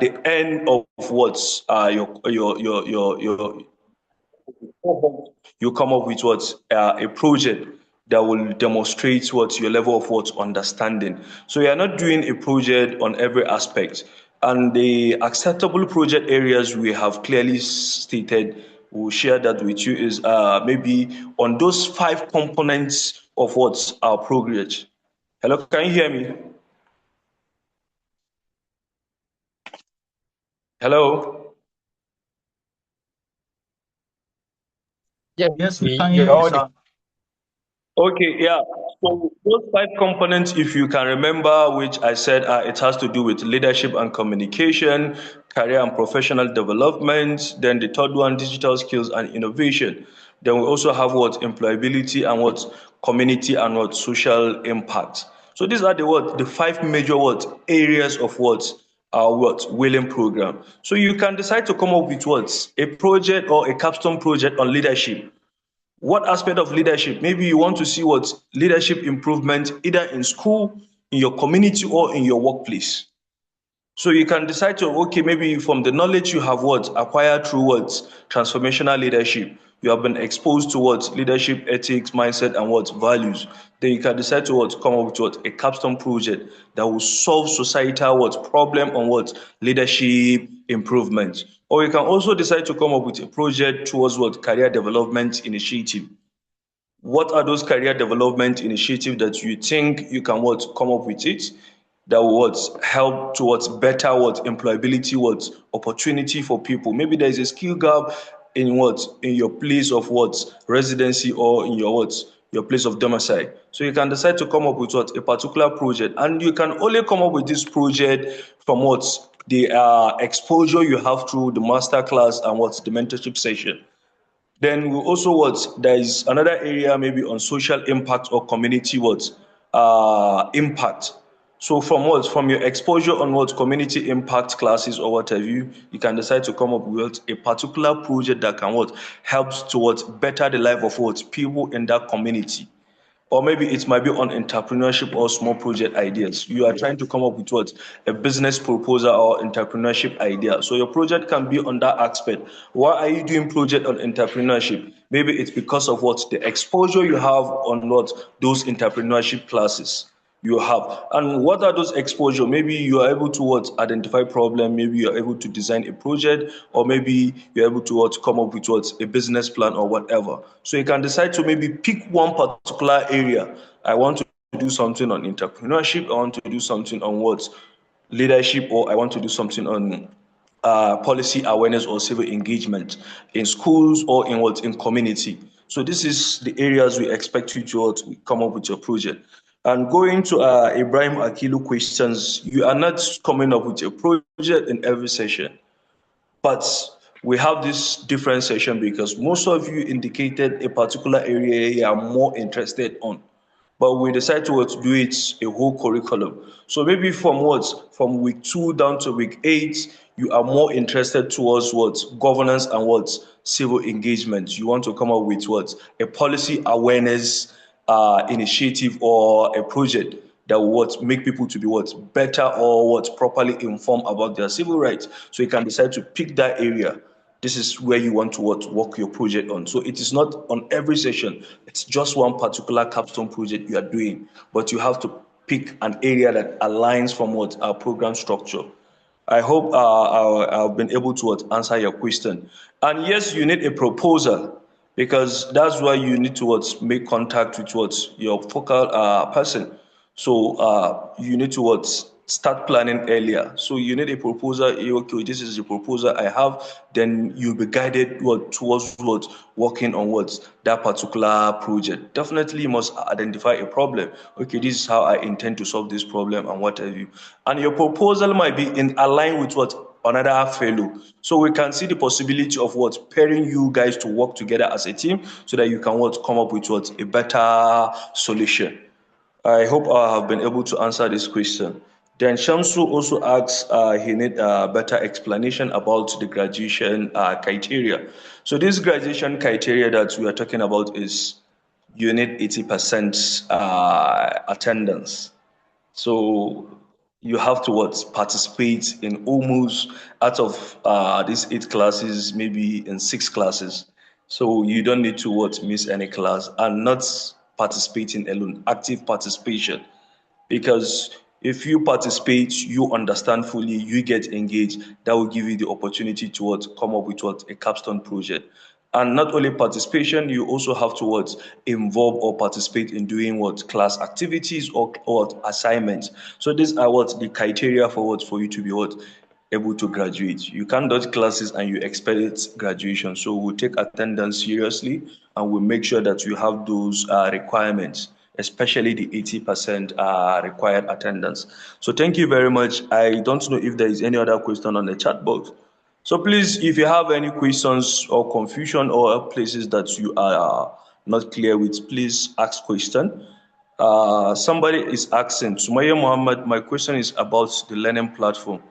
the end of what your you come up with what a project that will demonstrate what your level of what understanding. So you are not doing a project on every aspect, and the acceptable project areas we have clearly stated, we'll share that with you, is maybe on those 5 components of what's our progress. Hello, can you hear me? Hello. Yes, Yes, we we can hear you're you, audible. sir. Okay, yeah. So those 5 components, if you can remember, which I said it has to do with leadership and communication, career and professional development. Then the third one, digital skills and innovation. Then we also have what employability and what community and what social impact. So these are the 5 major what areas of what Wlimp program. So you can decide to come up with what a project or a capstone project on leadership. What aspect of leadership? Maybe you want to see what leadership improvement either in school, in your community, or in your workplace. So you can decide to, okay, maybe from the knowledge you have what acquired through what transformational leadership, you have been exposed to what leadership ethics, mindset, and what values. Then you can decide to what come up with what a capstone project that will solve societal what problem on what leadership improvement. Or you can also decide to come up with a project towards what career development initiative. What are those career development initiatives that you think you can what come up with it that will what help towards better what employability what opportunity for people? Maybe there is a skill gap in what in your place of what residency or in your what your place of domicile. So you can decide to come up with what a particular project, and you can only come up with this project from what the exposure you have through the master class and what the mentorship session. Then we also what there is another area maybe on social impact or community what impact. So from what from your exposure on what community impact classes or what have you, you can decide to come up with a particular project that can what helps to what better the life of what people in that community. Or maybe it might be on entrepreneurship or small project ideas. You are trying to come up with what a business proposal or entrepreneurship idea. So your project can be on that aspect. Why are you doing project on entrepreneurship? Maybe it's because of what the exposure you have on what those entrepreneurship classes you have. And what are those exposure? Maybe you are able to what identify problem, maybe you are able to design a project, or maybe you're able to what come up with what a business plan or whatever. So you can decide to maybe pick one particular area. I want to do something on entrepreneurship, I want to do something on what leadership, or I want to do something on policy awareness or civil engagement in schools or in what in community. So this is the areas we expect you to what, come up with your project. And going to Ibrahim Akilu questions, you are not coming up with a project in every session, but we have this different session because most of you indicated a particular area you are more interested on, but we decided to what, do it a whole curriculum. So maybe from what from week 2 down to week 8, you are more interested towards what governance and what civil engagement. You want to come up with what a policy awareness initiative or a project that will what make people to be what better or what properly informed about their civil rights. So you can decide to pick that area. This is where you want to what work your project on. So it is not on every session, it's just one particular capstone project you are doing, but you have to pick an area that aligns from what our program structure. I hope I've been able to what, answer your question. And yes, you need a proposal because that's why you need to what, make contact with what your focal person. So you need to what start planning earlier. So you need a proposal. Okay, this is the proposal I have. Then you'll be guided what towards what working on what that particular project. Definitely, you must identify a problem. Okay, this is how I intend to solve this problem and what have you. And your proposal might be in align with what another fellow. So we can see the possibility of what pairing you guys to work together as a team so that you can what come up with what a better solution. I hope I have been able to answer this question. Then Shamsu also asks he need a better explanation about the graduation criteria. So this graduation criteria that we are talking about is you need 80% attendance. So you have to what participate in almost out of these 8 classes, maybe in 6 classes. So you don't need to what miss any class and not participating alone, active participation. Because if you participate, you understand fully, you get engaged, that will give you the opportunity to what come up with what a capstone project. And not only participation, you also have to what involve or participate in doing what class activities or what assignments. So these are what the criteria for what for you to be what able to graduate. You can't dodge classes and you expect graduation. So we'll take attendance seriously and we'll make sure that you have those requirements, especially the 80% required attendance. So thank you very much. I don't know if there is any other question on the chat box. So please, if you have any questions or confusion or places that you are not clear with, please ask question. Somebody is asking, Sumaya Muhammad, my question is about the learning platform.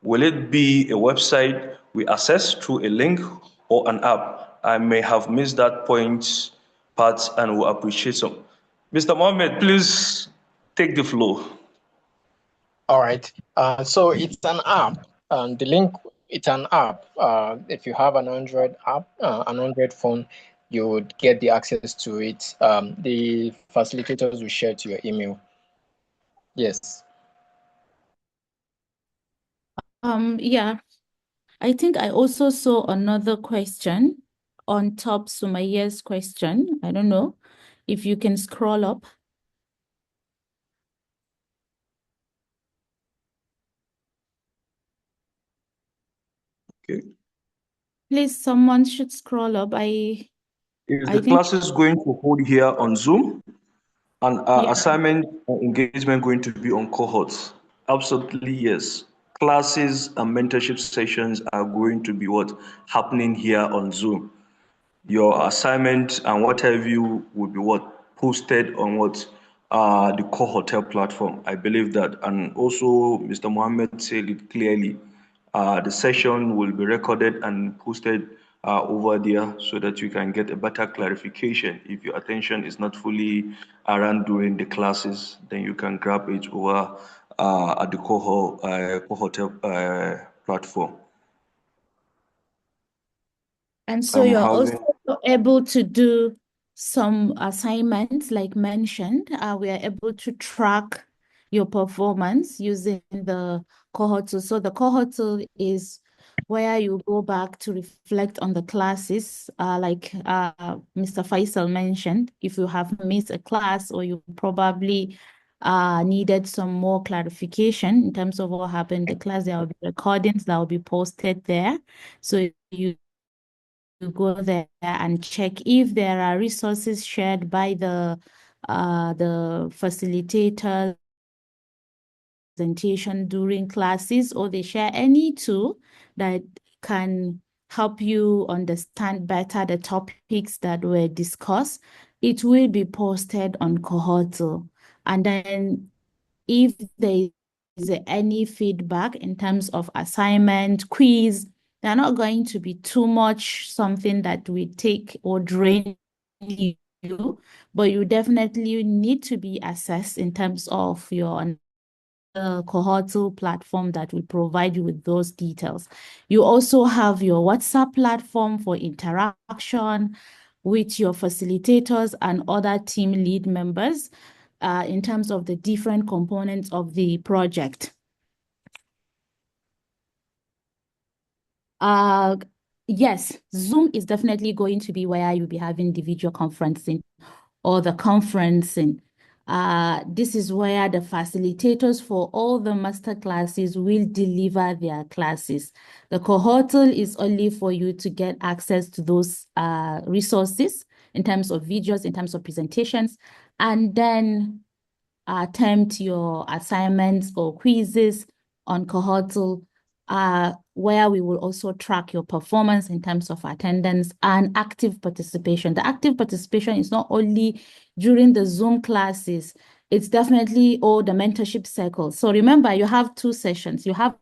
Will it be a website we access through a link or an app? I may have missed that point part and will appreciate some. Mr. Mohammed, please take the floor. All right. So it's an app. The link, it's an app. If you have an Android app, an Android phone, you would get the access to it. The facilitators will share to your email. Yes. Yeah, I think I also saw another question on top Sumaye's question. I don't know if you can scroll up. Okay. Please, someone should scroll up. Is I the think classes going to hold here on Zoom? And yeah. assignment and engagement going to be on cohorts? Absolutely, yes. Classes and mentorship sessions are going to be what happening here on Zoom. Your assignment and what have you will be what posted on what the core hotel platform. I believe that, and also Mr. Mohammed said it clearly. The session will be recorded and posted over there so that you can get a better clarification. If your attention is not fully around during the classes, then you can grab it over at the core hotel platform. And so you're also able to do some assignments like mentioned. We are able to track your performance using the cohort tool. So the cohort tool is where you go back to reflect on the classes, like Mr. Faisal mentioned. If you have missed a class or you probably needed some more clarification in terms of what happened in the class, there will be recordings that will be posted there. So you go there and check if there are resources shared by the facilitators presentation during classes, or they share any tool that can help you understand better the topics that were discussed. It will be posted on Cohortal. And then if there is any feedback in terms of assignment, quiz, they're not going to be too much something that will take or drain you, but you definitely need to be assessed in terms of your Cohortal platform that will provide you with those details. You also have your WhatsApp platform for interaction with your facilitators and other team lead members in terms of the different components of the project. Yes, Zoom is definitely going to be where you'll be having individual conferencing or the conferencing. This is where the facilitators for all the master classes will deliver their classes. The Cohortal is only for you to get access to those resources in terms of videos, in terms of presentations, and then attempt your assignments or quizzes on Cohortal, where we will also track your performance in terms of attendance and active participation. The active participation is not only during the Zoom classes, it's definitely all the mentorship circles. So remember, you have 2 sessions. You have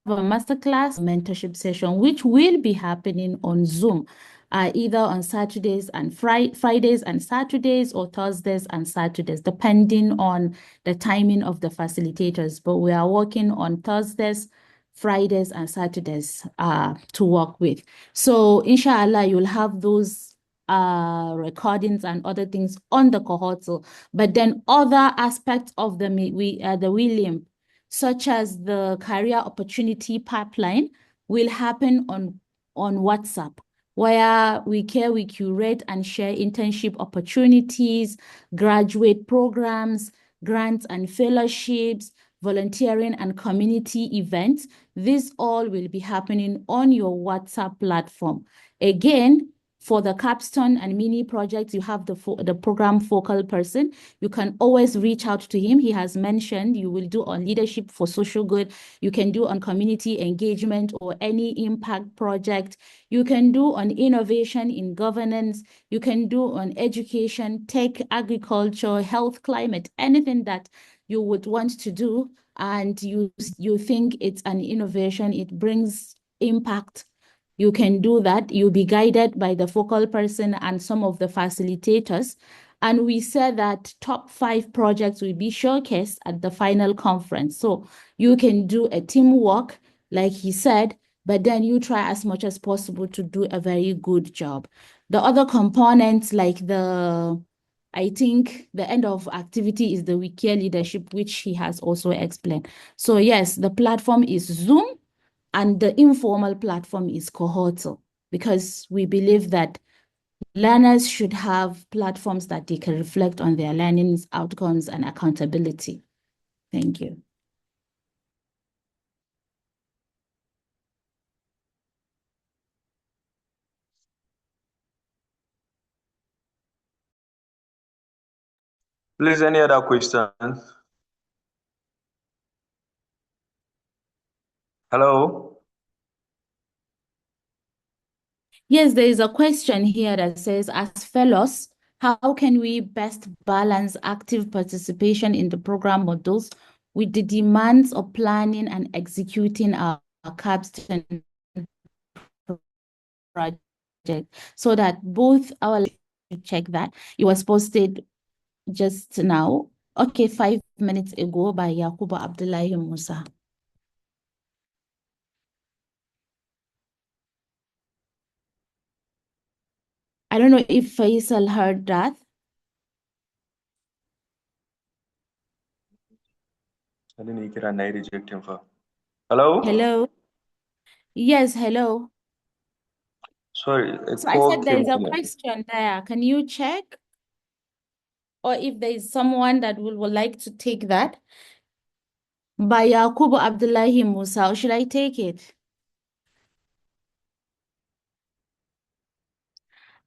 a masterclass mentorship session, which will be happening on Zoom. either on Saturdays and Fridays and Saturdays, or Thursdays and Saturdays, depending on the timing of the facilitators. But we are working on Thursdays, Fridays, and Saturdays to work with. So inshallah, you'll have those recordings and other things on the cohort. But then other aspects of the Wlimp, such as the career opportunity pipeline, will happen on WhatsApp, where we curate and share internship opportunities, graduate programs, grants and fellowships, volunteering and community events. This all will be happening on your WhatsApp platform. Again, for the capstone and mini projects, you have the program focal person. You can always reach out to him. He has mentioned you will do on leadership for social good. You can do on community engagement or any impact project. You can do on innovation in governance. You can do on education, tech, agriculture, health, climate, anything that you would want to do and you think it's an innovation, it brings impact. You can do that. You'll be guided by the focal person and some of the facilitators. And we said that top 5 projects will be showcased at the final conference. So you can do a teamwork, like he said, but then you try as much as possible to do a very good job. The other components, like I think the end of activity is the wiki leadership, which he has also explained. So yes, the platform is Zoom. And the informal platform is Cohortal, because we believe that learners should have platforms that they can reflect on their learning outcomes and accountability. Thank you. Please, any other questions? Hello? Yes, there is a question here that says, as fellows, how can we best balance active participation in the program modules with the demands of planning and executing our capstone project, so that both our check that it was posted just now, okay, 5 minutes ago, by Yakuba Abdullahi Musa. I don't know if Faisal heard that. I didn't hear I reject him for. Hello? Hello? Yes, hello. Sorry, a So I call said there came is a in. question there. Can you check? Or if there is someone that would like to take that? By Yakubu Abdullahi Musa, or should I take it?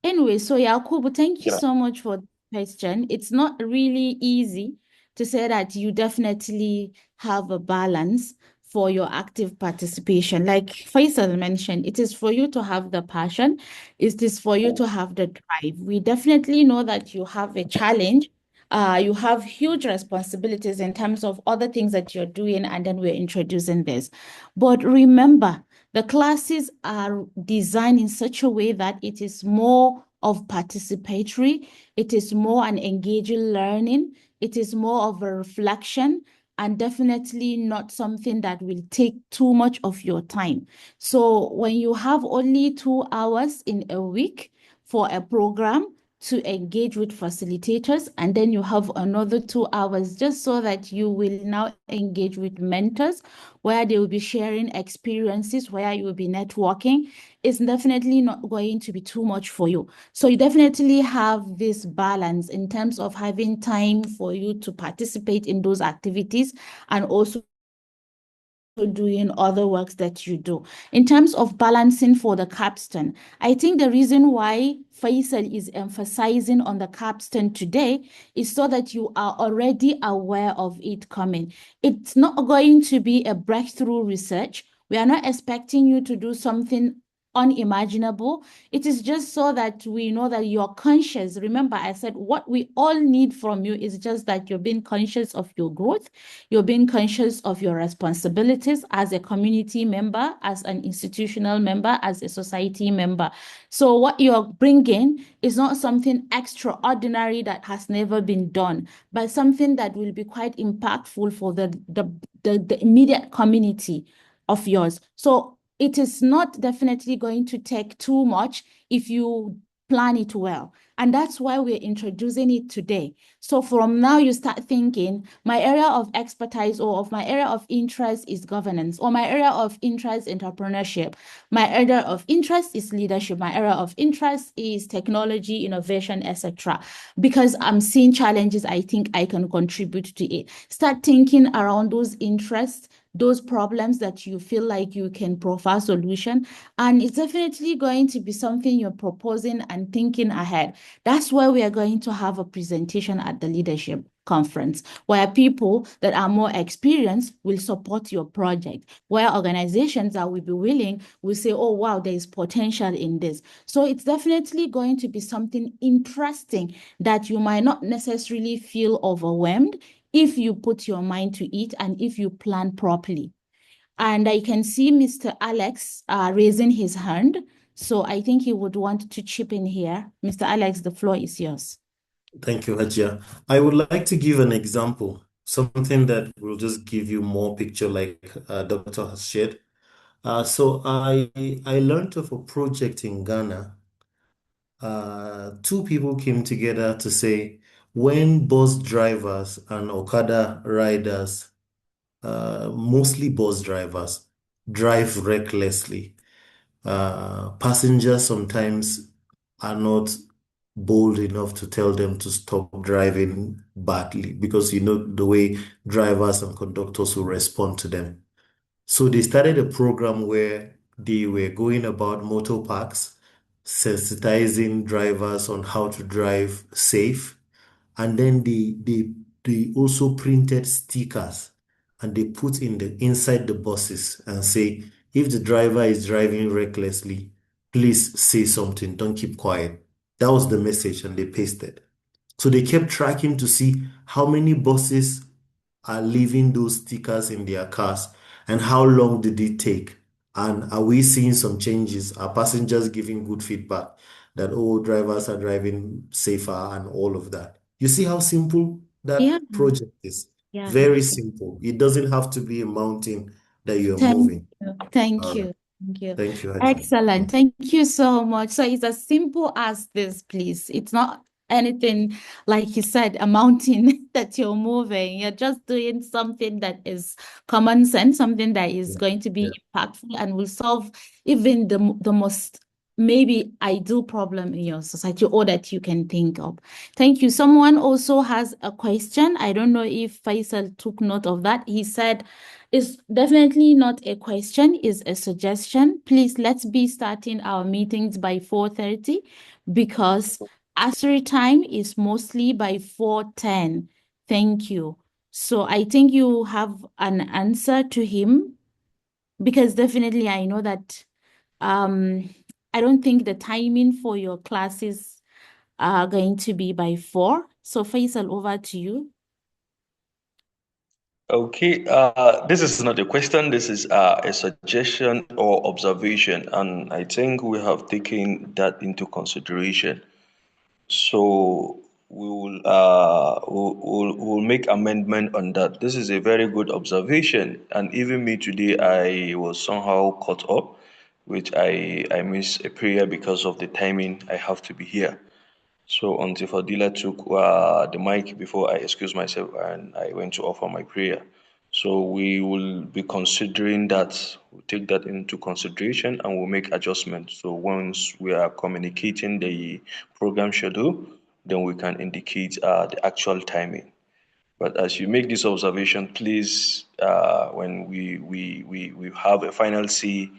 Anyway, so Yakubu, thank you so much for the question. It's not really easy to say that you definitely have a balance for your active participation. Like Faisal mentioned, it is for you to have the passion. It is for you to have the drive. We definitely know that you have a challenge. You have huge responsibilities in terms of other things that you're doing, and then we're introducing this. But remember, the classes are designed in such a way that it is more of participatory, it is more an engaging learning, it is more of a reflection, and definitely not something that will take too much of your time. So when you have only 2 hours in a week for a program to engage with facilitators, and then you have another 2 hours just so that you will now engage with mentors, where they will be sharing experiences, where you will be networking, is definitely not going to be too much for you. So you definitely have this balance in terms of having time for you to participate in those activities and also doing other works that you do. In terms of balancing for the capstone, I think the reason why Faisal is emphasizing on the capstone today is so that you are already aware of it coming. It's not going to be a breakthrough research. We are not expecting you to do something unimaginable. It is just so that we know that you're conscious. Remember, I said what we all need from you is just that you're being conscious of your growth, you're being conscious of your responsibilities as a community member, as an institutional member, as a society member. So what you're bringing is not something extraordinary that has never been done, but something that will be quite impactful for the immediate community of yours. So it is not definitely going to take too much if you plan it well. And that's why we're introducing it today. So from now, you start thinking, my area of expertise or of my area of interest is governance, or my area of interest is entrepreneurship. My area of interest is leadership. My area of interest is technology, innovation, etc. Because I'm seeing challenges, I think I can contribute to it. Start thinking around those interests, those problems that you feel like you can provide solution. And it's definitely going to be something you're proposing and thinking ahead. That's why we are going to have a presentation at the leadership conference where people that are more experienced will support your project, where organizations that will be willing will say, oh, wow, there is potential in this. So it's definitely going to be something interesting that you might not necessarily feel overwhelmed if you put your mind to it and if you plan properly. And I can see Mr. Alex raising his hand. So I think he would want to chip in here. Mr. Alex, the floor is yours. Thank you, Hajia. I would like to give an example, something that will just give you more picture like Doctor has shared. So I learned of a project in Ghana. Two people came together to say when bus drivers and Okada riders, mostly bus drivers, drive recklessly, passengers sometimes are not bold enough to tell them to stop driving badly because you know the way drivers and conductors will respond to them. So they started a program where they were going about motor parks, sensitizing drivers on how to drive safe, and then they also printed stickers and they put in the inside the buses and say, if the driver is driving recklessly, please say something, don't keep quiet. That was the message, and they pasted. So they kept tracking to see how many buses are leaving those stickers in their cars and how long did it take? And are we seeing some changes? Are passengers giving good feedback that, oh, drivers are driving safer and all of that? You see how simple Yeah, that project is? yeah, Very absolutely. simple. It doesn't have to be a mountain that you're Thank moving. you. Thank All right. you. Thank you. Thank you, Haji. Excellent. Thank you so much. So it's as simple as this, please. It's not anything, like you said, a mountain that you're moving. You're just doing something that is common sense, something that is Yeah. going to Yeah. be impactful and will solve even the most maybe ideal problem in your society or that you can think of. Thank you. Someone also has a question. I don't know if Faisal took note of that. He said, it's definitely not a question, it's a suggestion. Please, let's be starting our meetings by 4:30 because Asri time is mostly by 4:10. Thank you. So I think you have an answer to him because definitely I know that I don't think the timing for your classes are going to be by 4. So Faisal, over to you. Okay, this is not a question, this is a suggestion or observation, and I think we have taken that into consideration. So we'll make amendment on that. This is a very good observation, and even me today, I was somehow caught up, which I missed a prayer because of the timing I have to be here. So until Fadila took the mic before I excused myself and I went to offer my prayer. So we will be considering that, we'll take that into consideration and we'll make adjustments. So once we are communicating the program schedule, then we can indicate the actual timing. But as you make this observation, please, when we have a final say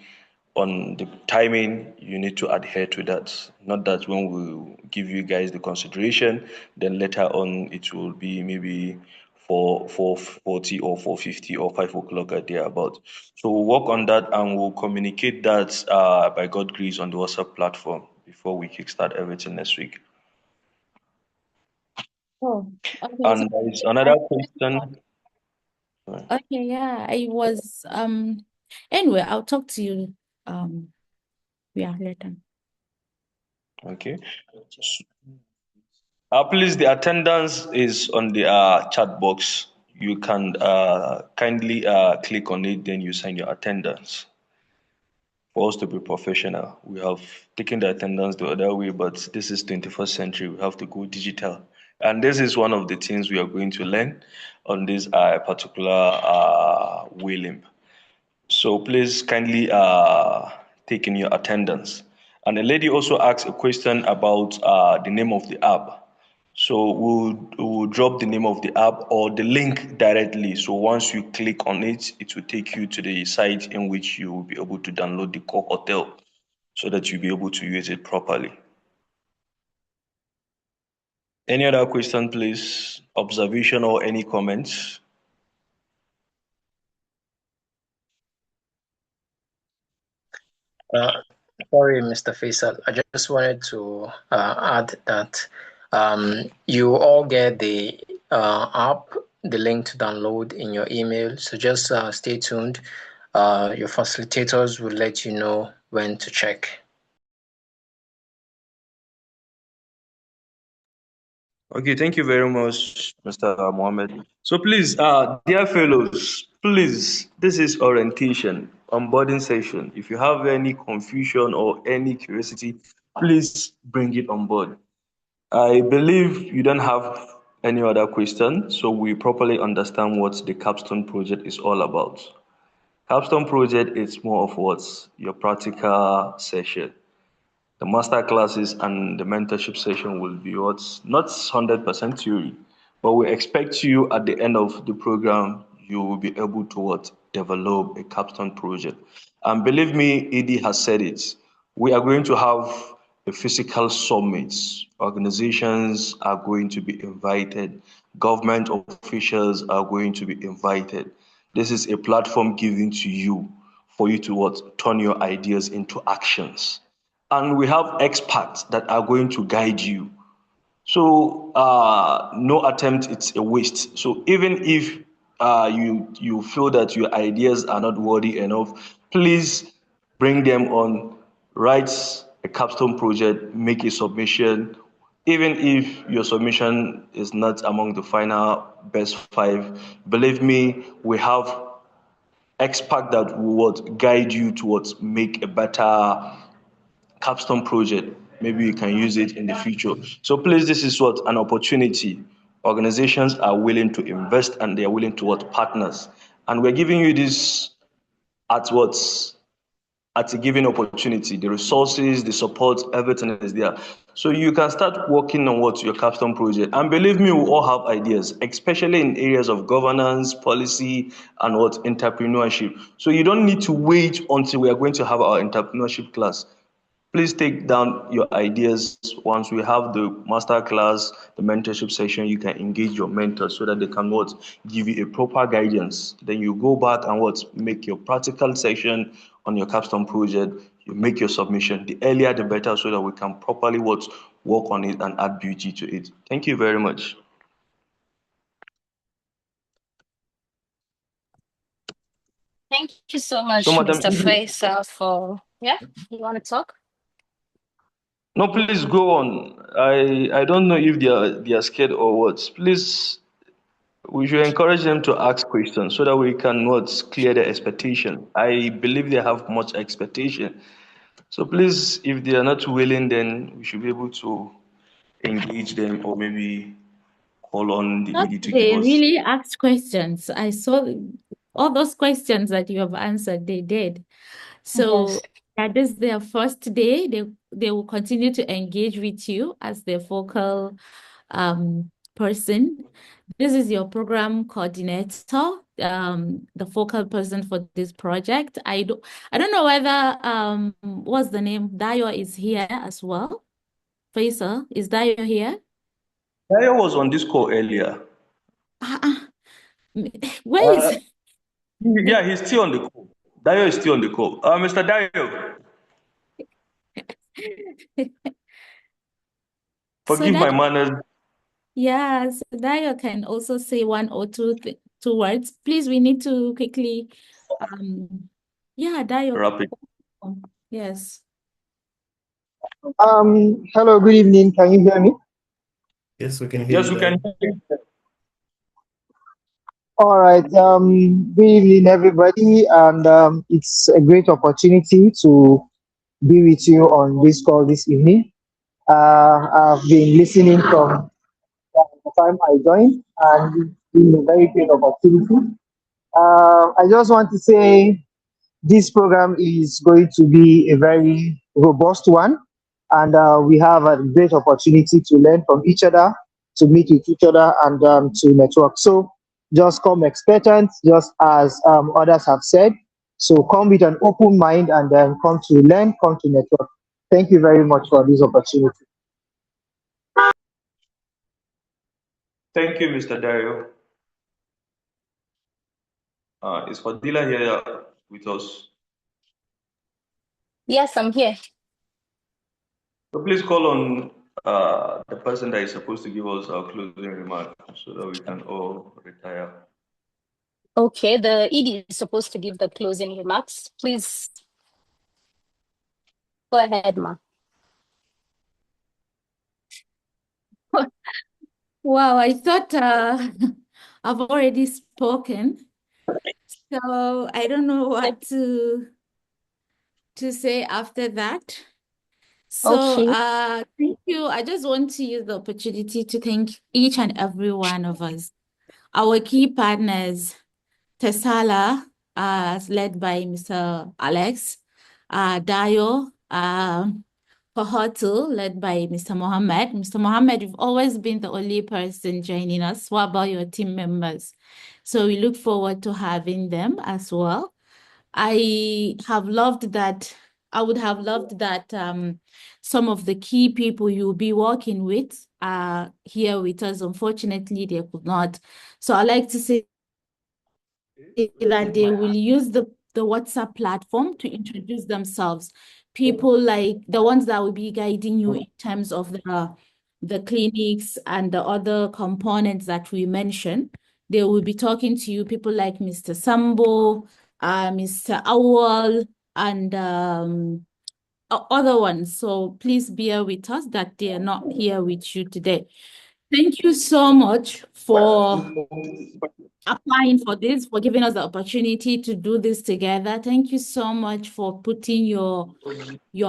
on the timing, you need to adhere to that. Not that when we give you guys the consideration, then later on it will be maybe 4:40 or 4:50 or 5 o'clock or thereabout. So we'll work on that and we'll communicate that by God grace on the WhatsApp platform before we kickstart everything next week. Oh, okay. And there is another question. Okay, yeah, I was anyway, I'll talk to you later. Okay. Please, the attendance is on the chat box. You can kindly click on it, then you sign your attendance. For us to be professional, we have taken the attendance the other way, but this is 21st century. We have to go digital. And this is one of the things we are going to learn on this particular Wlimp. So please kindly take in your attendance. And the lady also asked a question about the name of the app. So we'll drop the name of the app or the link directly. So once you click on it, it will take you to the site in which you will be able to download the core hotel so that you'll be able to use it properly. Any other question, please? Observation or any comments? Sorry, Mr. Faisal. I just wanted to add that you all get the app, the link to download in your email. So just stay tuned. Your facilitators will let you know when to check. Okay, thank you very much, Mr. Mohammed. So please, dear fellows, please, this is orientation, onboarding session. If you have any confusion or any curiosity, please bring it on board. I believe you don't have any other question, so we properly understand what the capstone project is all about. Capstone project is more of what's your practical session. The master classes and the mentorship session will be what's not 100% theory, but we expect you at the end of the program, you will be able to what develop a capstone project. And believe me, ED has said it. We are going to have a physical summit. Organizations are going to be invited. Government officials are going to be invited. This is a platform given to you for you to what turn your ideas into actions. And we have experts that are going to guide you. So no attempt, it's a waste. So even if you feel that your ideas are not worthy enough, please bring them on, write a capstone project, make a submission. Even if your submission is not among the final best 5, believe me, we have experts that will guide you towards make a better capstone project. Maybe you can use it in the future. So please, this is what an opportunity. Organizations are willing to invest and they are willing to what partners. And we're giving you this at what at a given opportunity. The resources, the support, everything is there. So you can start working on what your capstone project. And believe me, we all have ideas, especially in areas of governance, policy, and what entrepreneurship. So you don't need to wait until we are going to have our entrepreneurship class. Please take down your ideas. Once we have the master class, the mentorship session, you can engage your mentors so that they can what give you a proper guidance. Then you go back and what make your practical session on your capstone project. You make your submission. The earlier the better, so that we can properly what work on it and add beauty to it. Thank you very much. Thank you so much, So, Madam, Mr. Faisal, for you want to talk? no, please go on. I don't know if they are scared or what. Please, we should encourage them to ask questions so that we can what clear their expectation. I believe they have much expectation. So please, if they are not willing, then we should be able to engage them or maybe call on the Not ED to give they us. really asked questions. I saw all those questions that you have answered, they did. So Yes. that is their first day. They will continue to engage with you as their focal person. This is your program coordinator, the focal person for this project. I don't know whether what's the name? Dayo is here as well. Faisal, is Dayo here? Dayo was on this call earlier. Where Uh, is yeah, he's still on the call. Dayo is still on the call. Mr. Dayo, so forgive that my manners. yeah, so Dayo can also say one or two words. Please, we need to quickly yeah, Dayo. Rapid. Yes. Hello, good evening. Can you hear me? Yes, we can hear Yes, you, we can Dayo. hear you. All right. Good evening, everybody, and it's a great opportunity to be with you on this call this evening. I've been listening from the time I joined, and it's been a very great opportunity. I just want to say this program is going to be a very robust one, and we have a great opportunity to learn from each other, to meet with each other, and to network. So just come expectant, just as others have said. So come with an open mind and then come to learn, come to network. Thank you very much for this opportunity. Thank you, Mr. Dayo. Is Fadila here with us? Yes, I'm here. So please call on the person that is supposed to give us our closing remark so that we can all retire. Okay, the ED is supposed to give the closing remarks. Please go ahead, Ma. Wow, I thought I've already spoken, so I don't know what to say after that. So Okay. thank you. I just want to use the opportunity to thank each and every one of us, our key partners, Tesala, led by Mr. Alex, Dayo, Pahotu, led by Mr. Mohammed. Mr. Mohammed, you've always been the only person joining us. What about your team members? So we look forward to having them as well. I would have loved that some of the key people you'll be working with are here with us. Unfortunately, they could not. So I like to say that they will use the WhatsApp platform to introduce themselves. People like the ones that will be guiding you in terms of the clinics and the other components that we mentioned. They will be talking to you, people like Mr. Sambo, Mr. Awal, and other ones. So please bear with us that they are not here with you today. Thank you so much for applying for this, for giving us the opportunity to do this together. Thank you so much for putting your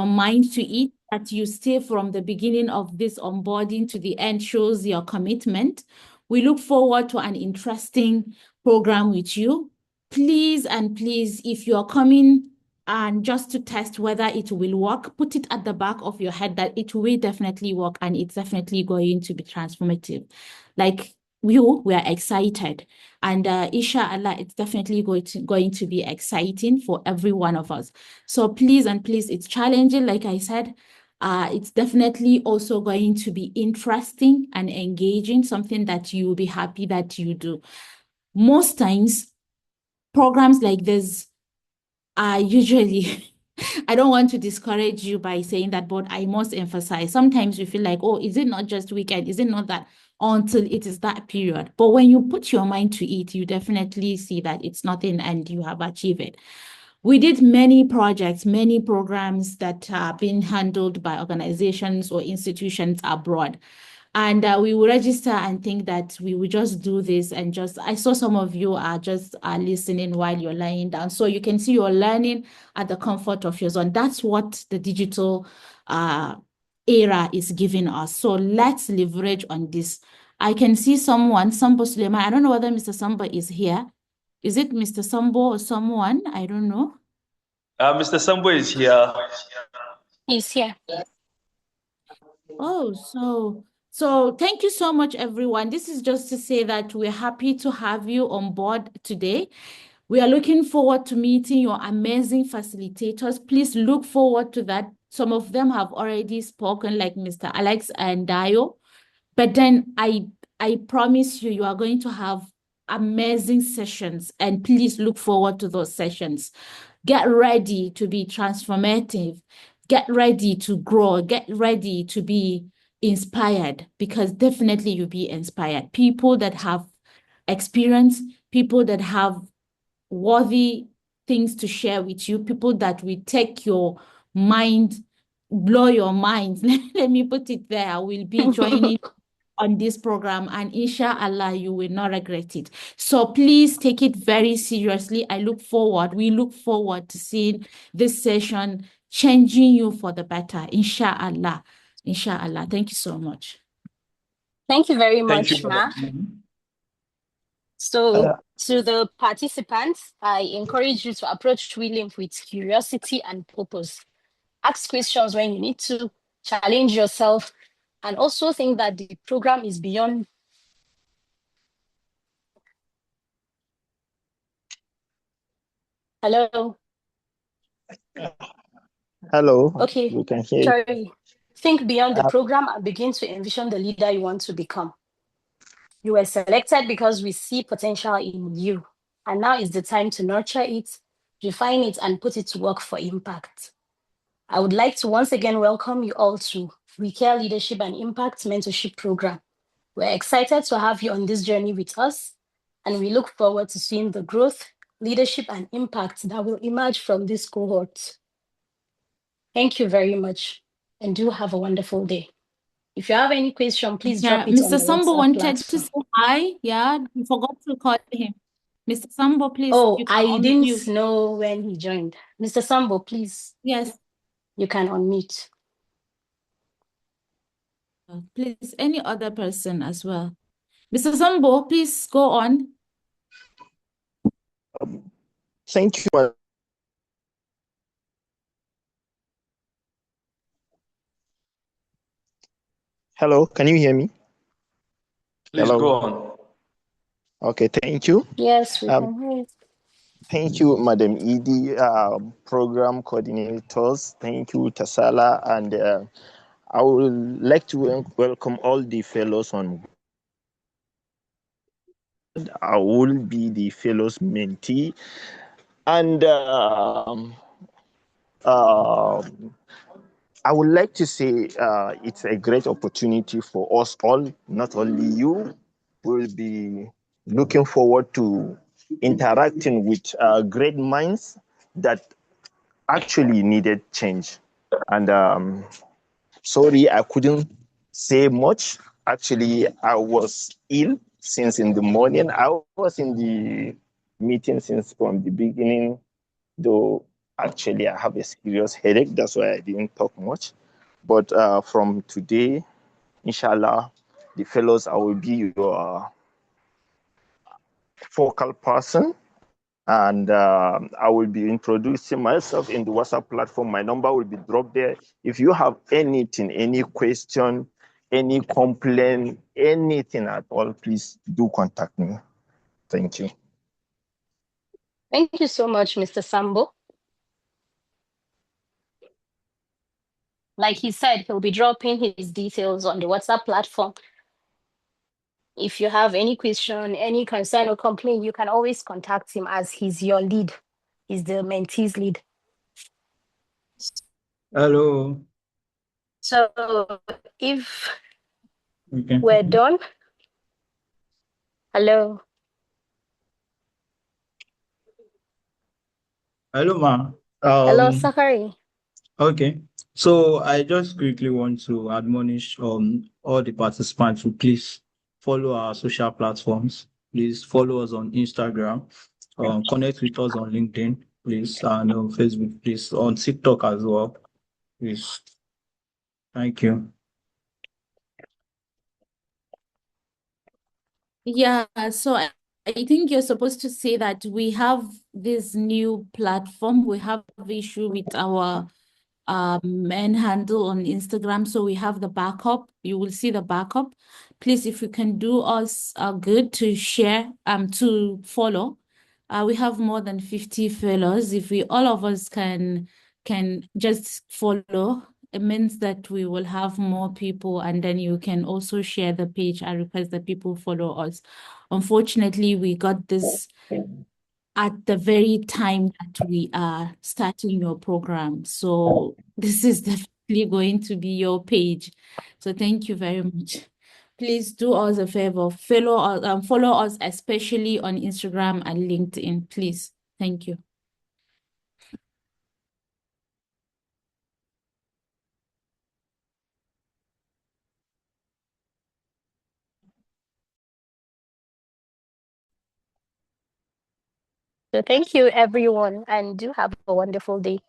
mind to it, that you stay from the beginning of this onboarding to the end shows your commitment. We look forward to an interesting program with you. Please and please, if you are coming and just to test whether it will work, put it at the back of your head that it will definitely work and it's definitely going to be transformative. Like we are excited. And inshallah, it's definitely going to be exciting for every one of us. So please and please, it's challenging, like I said. It's definitely also going to be interesting and engaging, something that you will be happy that you do. Most times, programs like this are usually, I don't want to discourage you by saying that, but I must emphasize, sometimes you feel like, oh, is it not just weekend? Is it not that? Until it is that period. But when you put your mind to it, you definitely see that it's nothing and you have achieved it. We did many projects, many programs that are being handled by organizations or institutions abroad. And we will register and think that we will just do this and just, I saw some of you are just listening while you're lying down. So you can see you're learning at the comfort of your zone. That's what the digital era is giving us. So let's leverage on this. I can see someone, Sambo Suleiman. I don't know whether Mr. Sambo is here. Is it Mr. Sambo or someone? I don't know. Mr. Sambo is here. He's here. Oh, so thank you so much, everyone. This is just to say that we're happy to have you on board today. We are looking forward to meeting your amazing facilitators. Please look forward to that. Some of them have already spoken, like Mr. Alex and Dayo. But then I promise you, you are going to have amazing sessions, and please look forward to those sessions. Get ready to be transformative. Get ready to grow. Get ready to be inspired, because definitely you'll be inspired. People that have experience, people that have worthy things to share with you, people that will take your mind, blow your mind. Let me put it there. Will be joining on this program, and inshallah, you will not regret it. So please take it very seriously. We look forward to seeing this session changing you for the better. Inshallah. Inshallah. Thank you so much. Thank you very Thank you, much, Ma. madam. So, to the participants, I encourage you to approach Wlimp with curiosity and purpose. Ask questions when you need to, challenge yourself, and also think that the program is beyond. Hello? Hello, Okay, you can hear. sorry. Think beyond the program and begin to envision the leader you want to become. You were selected because we see potential in you, and now is the time to nurture it, refine it, and put it to work for impact. I would like to once again welcome you all to WeCare Leadership and Impact Mentorship Program. We're excited to have you on this journey with us, and we look forward to seeing the growth, leadership, and impact that will emerge from this cohort. Thank you very much, and do have a wonderful day. If you have any question, please drop it on Mr. the Sambo WhatsApp wanted to platform. say hi. Yeah, you forgot to call him. Mr. Sambo, please, Oh, you can I didn't unmute. know when he joined. Mr. Sambo, please, Yes, you can unmute. please, any other person as well. Mr. Sambo, please go on. Thank you. Hello, can you hear me? Please Hello. go on. Okay, thank you. Yes, we can hear you. Thank you, Madam Edie, program coordinators. Thank you, Tasala, and I would like to welcome all the fellows on. I will be the fellows mentee, and I would like to say it's a great opportunity for us all, not only you. We'll be looking forward to interacting with great minds that actually needed change. And sorry, I couldn't say much. Actually, I was ill since in the morning. I was in the meeting since from the beginning, though actually I have a serious headache. That's why I didn't talk much. But from today, inshallah, the fellows, I will be your focal person. And I will be introducing myself in the WhatsApp platform. My number will be dropped there. If you have anything, any question, any complaint, anything at all, please do contact me. Thank you. Thank you so much, Mr. Sambo. Like he said, he'll be dropping his details on the WhatsApp platform. If you have any question, any concern or complaint, you can always contact him, as he's your lead. He's the mentee's lead. Hello. So if Okay. we're done, hello. Hello, ma. Hello, Sakari. Okay. So I just quickly want to admonish all the participants to please follow our social platforms. Please follow us on Instagram. Connect with us on LinkedIn, please, and on Facebook, please, on TikTok as well, please. Thank you. Yeah, so I think you're supposed to say that we have this new platform. We have issue with our main handle on Instagram, so we have the backup. You will see the backup. Please, if you can do us good to share, to follow. We have more than 50 fellows. If we all of us can just follow it means that we will have more people, and then you can also share the page. I request that people follow us. Unfortunately, we got this at the very time that we are starting your program. So this is definitely going to be your page. So thank you very much. Please do us a favor, follow us, especially on Instagram and LinkedIn, please. Thank you. So thank you, everyone, and do have a wonderful day.